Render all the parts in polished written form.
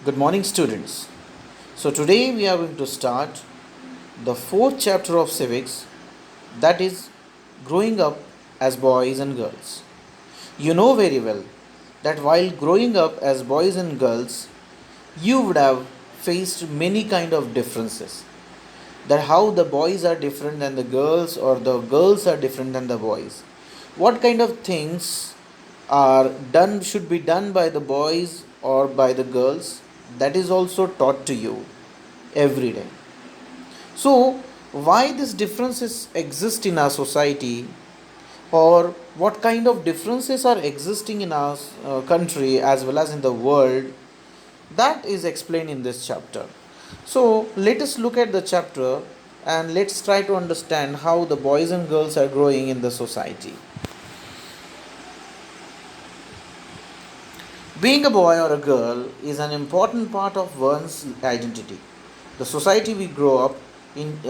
Good morning, students. So, today we are going to start the fourth chapter of civics, that is, growing up as boys and girls. You know very well that while growing up as boys and girls, you would have faced many kind of differences. That how the boys are different than the girls, or the girls are different than the boys. What kind of things are done should be done by the boys or by the girls, that is also taught to you every day. So, why these differences exist in our society, or what kind of differences are existing in our country as well as in the world, that is explained in this chapter. So, let us look at the chapter and let's try to understand how the boys and girls are growing in the society. Being a boy or a girl is an important part of one's identity. The society we grow up in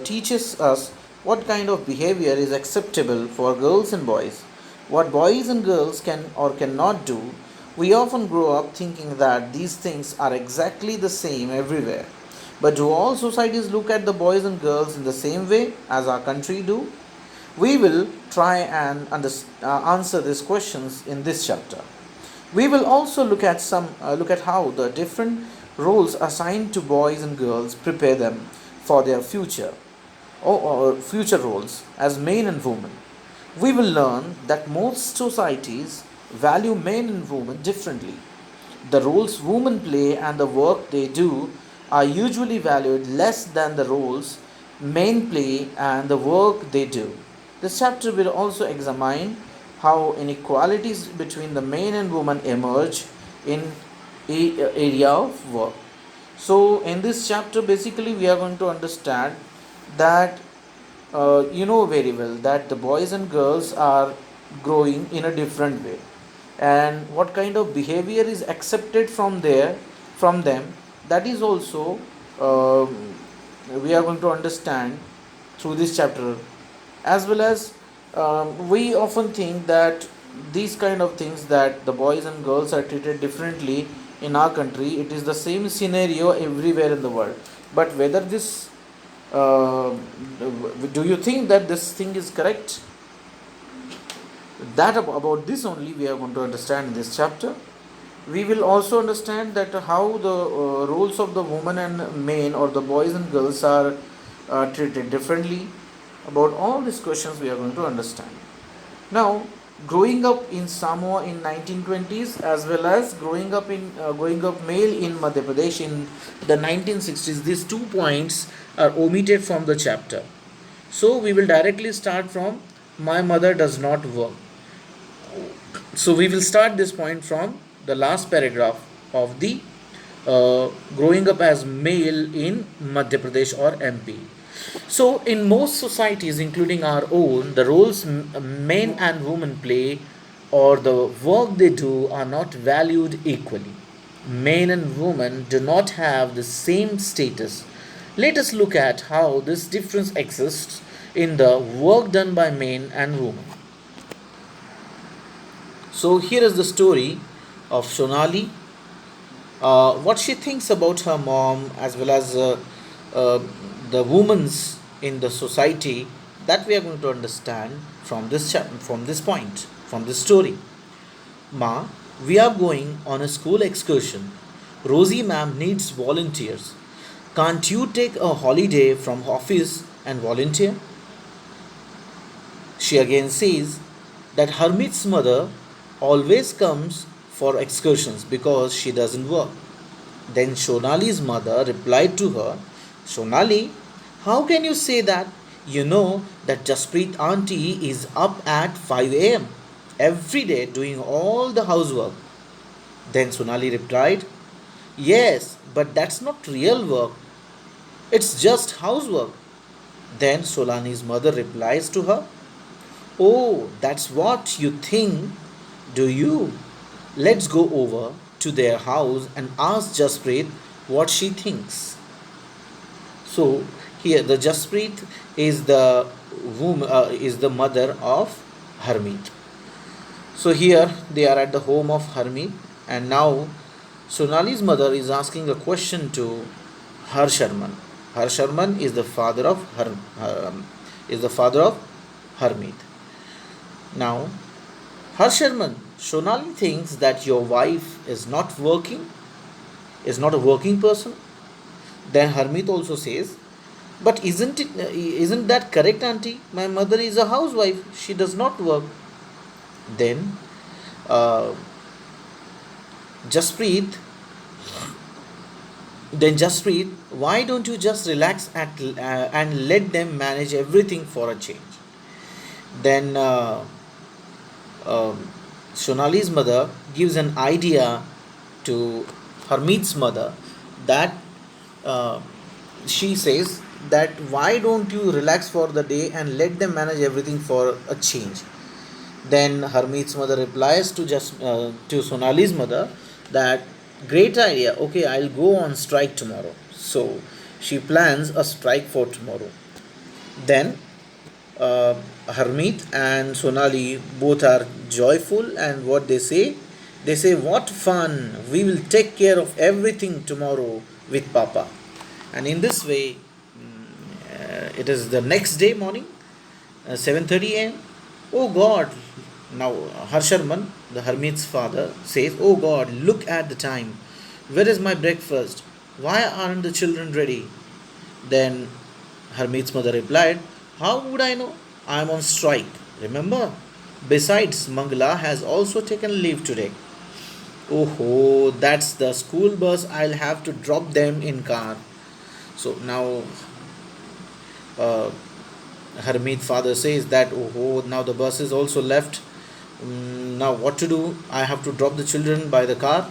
teaches us what kind of behavior is acceptable for girls and boys, what boys and girls can or cannot do. We often grow up thinking that these things are exactly the same everywhere. But do all societies look at the boys and girls in the same way as our country do? We will try and answer these questions in this chapter. We will also look at how the different roles assigned to boys and girls prepare them for their future, or future roles as men and women. We will learn that most societies value men and women differently. The roles women play and the work they do are usually valued less than the roles men play and the work they do. This chapter will also examine how inequalities between the men and women emerge in area of work. So, in this chapter, basically, we are going to understand that you know very well that the boys and girls are growing in a different way, and what kind of behavior is accepted from them, that is also we are going to understand through this chapter, as well as we often think that these kind of things, that the boys and girls are treated differently in our country, it is the same scenario everywhere in the world. But whether this do you think that this thing is correct? That about this only we are going to understand in this chapter. We will also understand that how the roles of the woman and men, or the boys and girls, are treated differently. About all these questions we are going to understand. Now, growing up in Samoa in 1920s, as well as growing up male in Madhya Pradesh in the 1960s, these 2 points are omitted from the chapter. So we will directly start from my mother does not work. So we will start this point from the last paragraph of the growing up as male in Madhya Pradesh or MP. So, in most societies, including our own, the roles men and women play, or the work they do, are not valued equally. Men and women do not have the same status. Let us look at how this difference exists in the work done by men and women. So, here is the story of Sonali, what she thinks about her mom, as well as uh, the women's in the society, that we are going to understand from this point, from this story. Ma, we are going on a school excursion. Rosie ma'am needs volunteers. Can't you take a holiday from office and volunteer? She again says that Hermit's mother always comes for excursions because she doesn't work. Then Shonali's mother replied to her, Shonali, how can you say that? You know that Jaspreet auntie is up at 5 a.m. every day doing all the housework. Then Sonali replied, Yes, but that's not real work. It's just housework. Then Solani's mother replies to her, Oh, that's what you think, do you? Let's go over to their house and ask Jaspreet what she thinks. So here the Jaspreet is the is the mother of Harmeet. So here they are at the home of Harmeet, and now Sonali's mother is asking a question to Harsharman. Harsharman is the father of is the father of Harmeet. Now, Harsharman, Sonali thinks that your wife is not working, is not a working person. Then Harmeet also says, but isn't that correct, auntie? My mother is a housewife. She does not work. Then uh, Jaspreet Jaspreet, why don't you just relax and let them manage everything for a change? Then um, Sonali's mother gives an idea to Harmeet's mother that uh, she says that why don't you relax for the day and let them manage everything for a change. Then Harmeet's mother replies to Sonali's mother that great idea. Okay, I'll go on strike tomorrow. So she plans a strike for tomorrow. Then uh, Harmeet and Sonali both are joyful, and what they say, "What fun! We will take care of everything tomorrow with Papa." And in this way, it is the next day morning, 7:30 a.m. Oh God! Now Harsharman, the Harmeet's father, says, "Oh God! Look at the time. Where is my breakfast? Why aren't the children ready?" Then Harmeet's mother replied, "How would I know? I am on strike. Remember? Besides, Mangala has also taken leave today." Oh, that's the school bus. I'll have to drop them in car. So now uh, Harmeet father says that now the bus is also left. Now what to do? I have to drop the children by the car.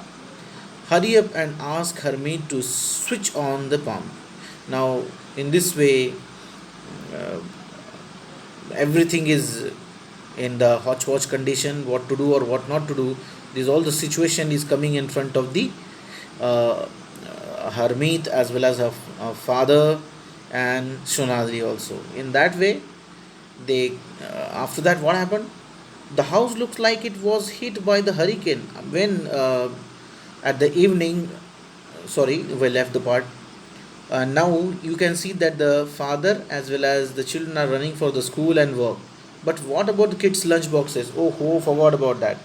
Hurry up and ask Harmeet to switch on the pump. Now in this way, uh, everything is in the hodgepodge condition. What to do or what not to do? This all the situation is coming in front of the uh, Harmeet as well as her father and Sonali also. In that way, they after that what happened? The house looks like it was hit by the hurricane. When at the evening, sorry, we left the part. Now you can see that the father as well as the children are running for the school and work. But what about the kids' lunch boxes? Oh, forgot about that.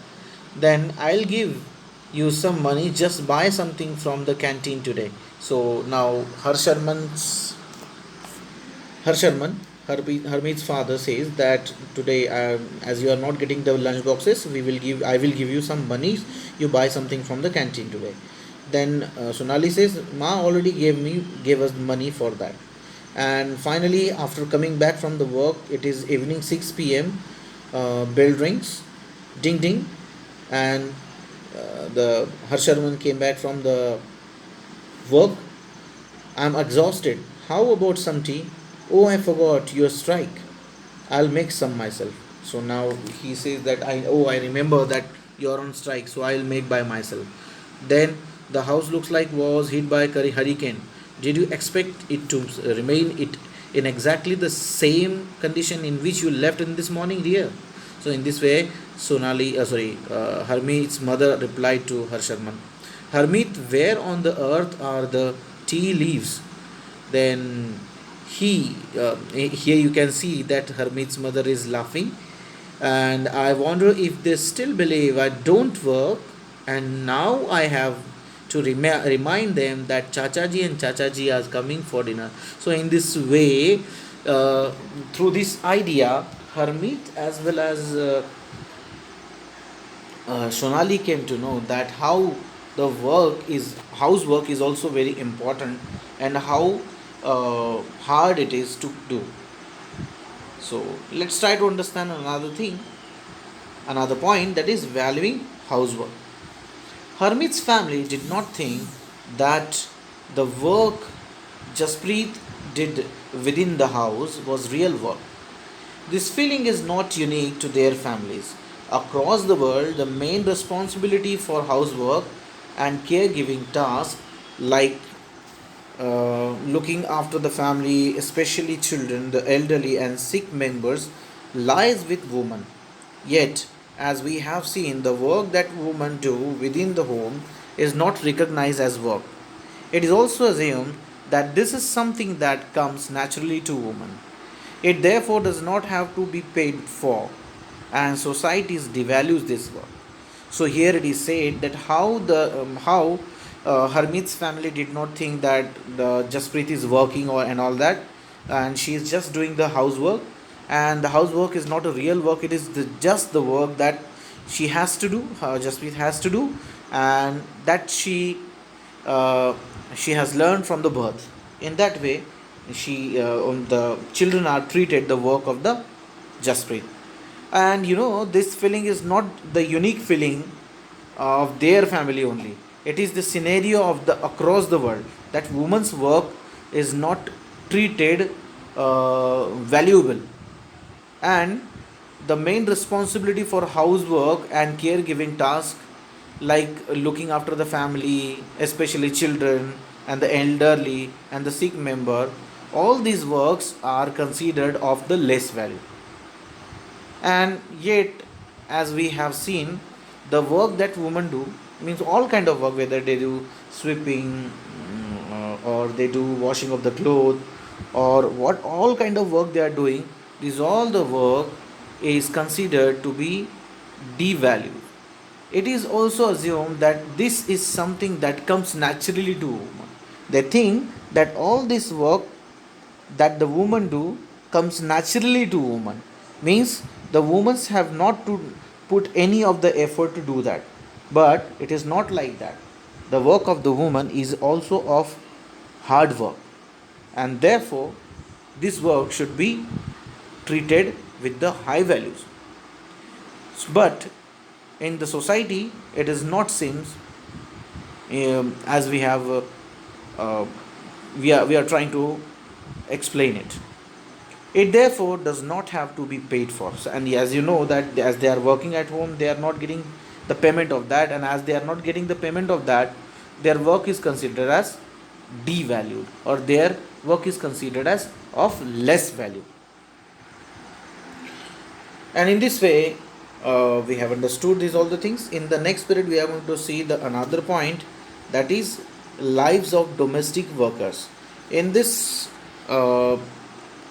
Then I'll give you some money. Just buy something from the canteen today. So now Harsharman, Harmeet's father says that today, as you are not getting the lunch boxes, I will give you some money. You buy something from the canteen today. Then Sonali says, "Ma already gave us money for that." And finally, after coming back from the work, it is evening 6 p.m. Bell rings, ding ding, and the Harsharman came back from the work. "I'm exhausted. How about some tea?" "Oh, I forgot your strike. I'll make some myself." So now he says that I remember that you're on strike, so I'll make by myself. Then the house looks like was hit by a hurricane. Did you expect it to remain it in exactly the same condition in which you left in this morning, dear? So in this way, Harmeet's mother replied to Harsharman, "Harmeet, where on the earth are the tea leaves?" Then here you can see that Harmeet's mother is laughing, and I wonder if they still believe I don't work, and now I have to remind them that Chachaji and Chachaji are coming for dinner. So in this way, through this idea, Harmeet as well as Sonali came to know that how the housework is also very important, and how hard it is to do. So let's try to understand another point, that is valuing housework. Harmeet's family did not think that the work Jaspreet did within the house was real work. This feeling is not unique to their families. Across the world, the main responsibility for housework and caregiving tasks like looking after the family, especially children, the elderly, and sick members, lies with women. Yet, as we have seen, the work that women do within the home is not recognized as work. It is also assumed that this is something that comes naturally to women. It therefore does not have to be paid for, and societies devalues this work. So here it is said that how Harmeet's family did not think that the Jaspreet is working or and all that, and she is just doing the housework, and the housework is not a real work. It is just the work that she has to do. Jaspreet has to do, and that uh, she has learned from the birth. In that way, the children are treated the work of the Jaspreet. And this feeling is not the unique feeling of their family only. It is the scenario of the across the world that women's work is not treated valuable, and the main responsibility for housework and caregiving tasks like looking after the family, especially children and the elderly and the sick member, all these works are considered of the less value. And yet, as we have seen, the work that women do means all kind of work, whether they do sweeping, or they do washing of the clothes, or what all kind of work they are doing, this all the work is considered to be devalued. It is also assumed that this is something that comes naturally to women. They think that all this work that the women do comes naturally to women, means the women have not to put any of the effort to do that. But it is not like that. The work of the woman is also of hard work, and therefore this work should be treated with the high values. But in the society it is not seems, as uh, we are trying to explain it. It therefore does not have to be paid for. And as you know that as they are working at home, they are not getting the payment of that, and as they are not getting the payment of that, their work is considered as devalued, or their work is considered as of less value. And in this way, we have understood these all the things. In the next period we are going to see the another point, that is lives of domestic workers. In this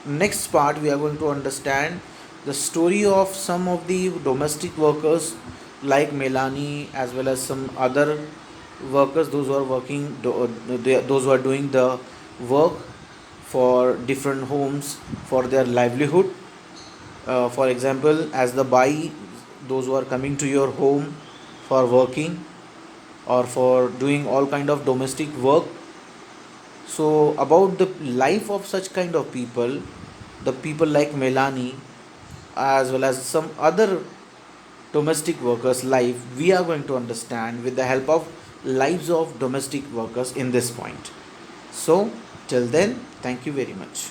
next part we are going to understand the story of some of the domestic workers like Melanie, as well as some other workers, those who are those who are doing the work for different homes for their livelihood. For example, as the bai, those who are coming to your home for working or for doing all kind of domestic work. So about the life of such kind of people, the people like Melanie, as well as some other domestic workers life, we are going to understand with the help of lives of domestic workers in this point. So till then, thank you very much.